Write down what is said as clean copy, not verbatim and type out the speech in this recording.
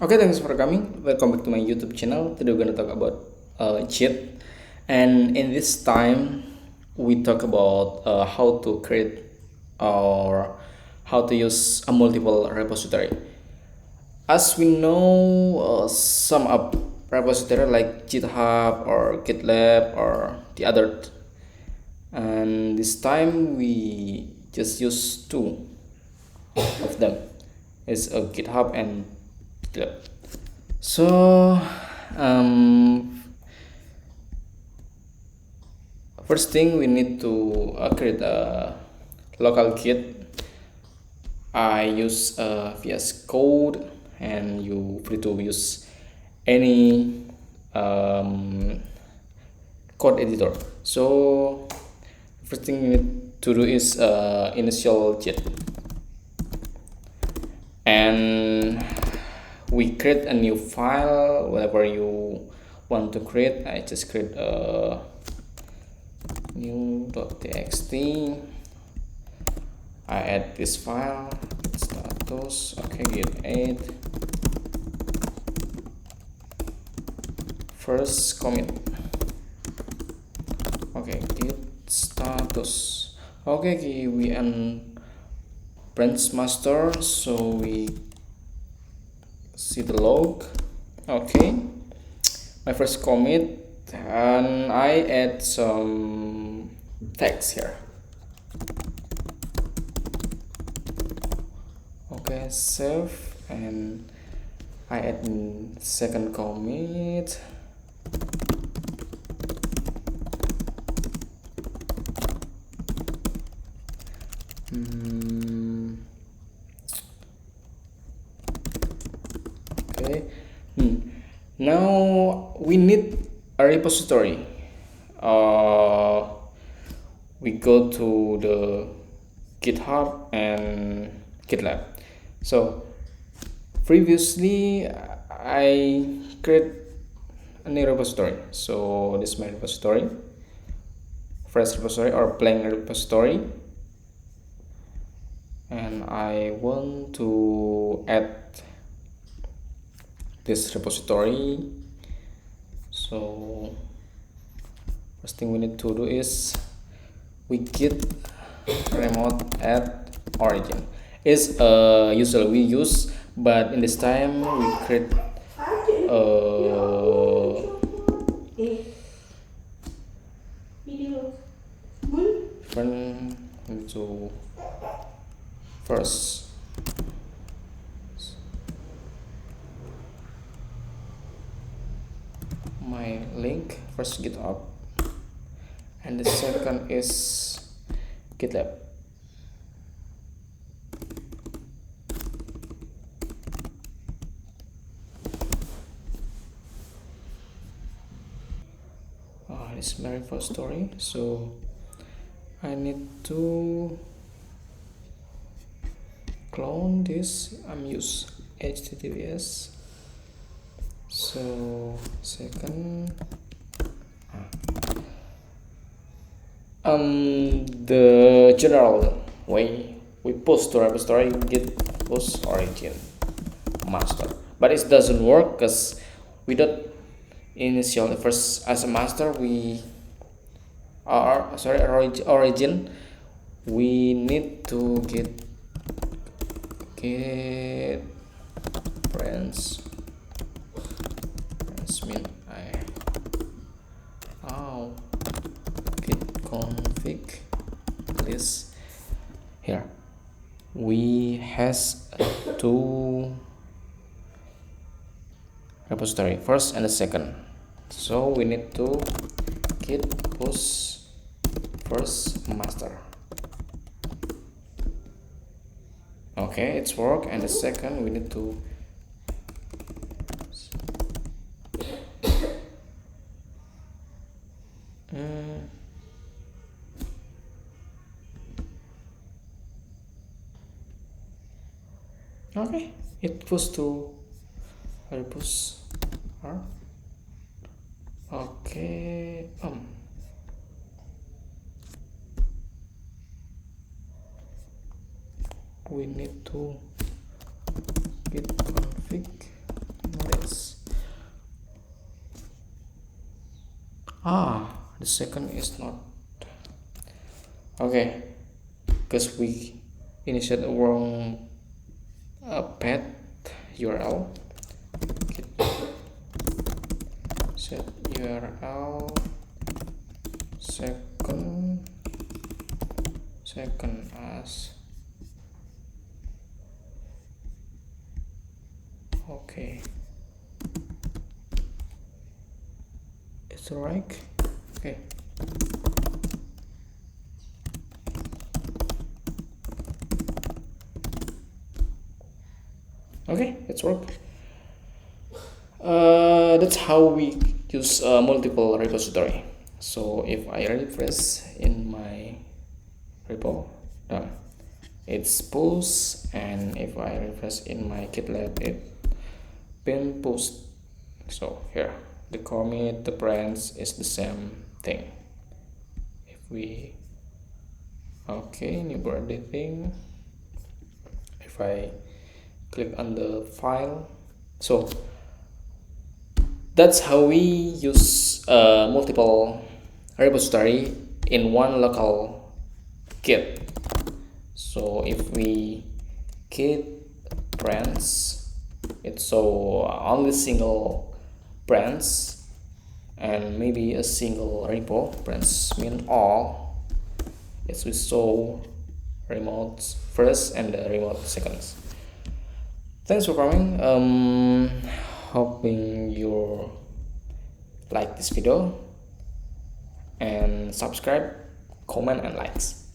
Okay, thanks for coming. Welcome back to my YouTube channel. Today we're gonna talk about Git, and in this time we talk about how to create or how to use a multiple repository. As we know, some up repository like GitHub or GitLab or the other, and this time we just use two of them. It's a GitHub and GitLab. So, um, first thing we need to create a local Git. I use VS Code, and you free to use any code editor. So, first thing you need to do is initial Git, and we create a new file whenever you want to create. I just create a new.txt. I add this file, status, okay, git add first commit, okay, git status, okay, we branch master, so we see the log. Okay, my first commit, and I add some text here. Okay, save, and I add second commit. Okay, now we need a repository. We go to the GitHub and GitLab. So previously I create a new repository. So this is my repository, fresh repository or blank repository, and I want to add this repository. So first thing we need to do is we git remote add origin. Is usually we use, but in this time we create different into first my link first GitHub, and the second is GitLab. This is my repository, so I need to clone this. I'm use HTTPS. So second, the general way we post to repository git post origin master, but it doesn't work because we don't initial first as a master. We are origin. We need to get branch mean git config list. Here we has two repository, first and the second, so we need to git push first master. Okay, it's work, and the second we need to okay, it push to push R. Okay, we need to git config The second is not okay because we initiate a wrong path URL. Git set URL second as okay. It's right. Okay. Okay, it's worked. That's how we use multiple repository. So if I refresh in my repo, done. It's push, and if I refresh in my GitLab, it been pushed. So here, the commit, the branch is the same thing. If we new birthday thing, if I click on the file, so that's how we use multiple repository in one local Git. So if we git branch, it's so only single branch and maybe a single repo. Branch mean all. Yes, we show remote first and the remote seconds. Thanks for coming. Hoping you like this video and subscribe, comment and likes.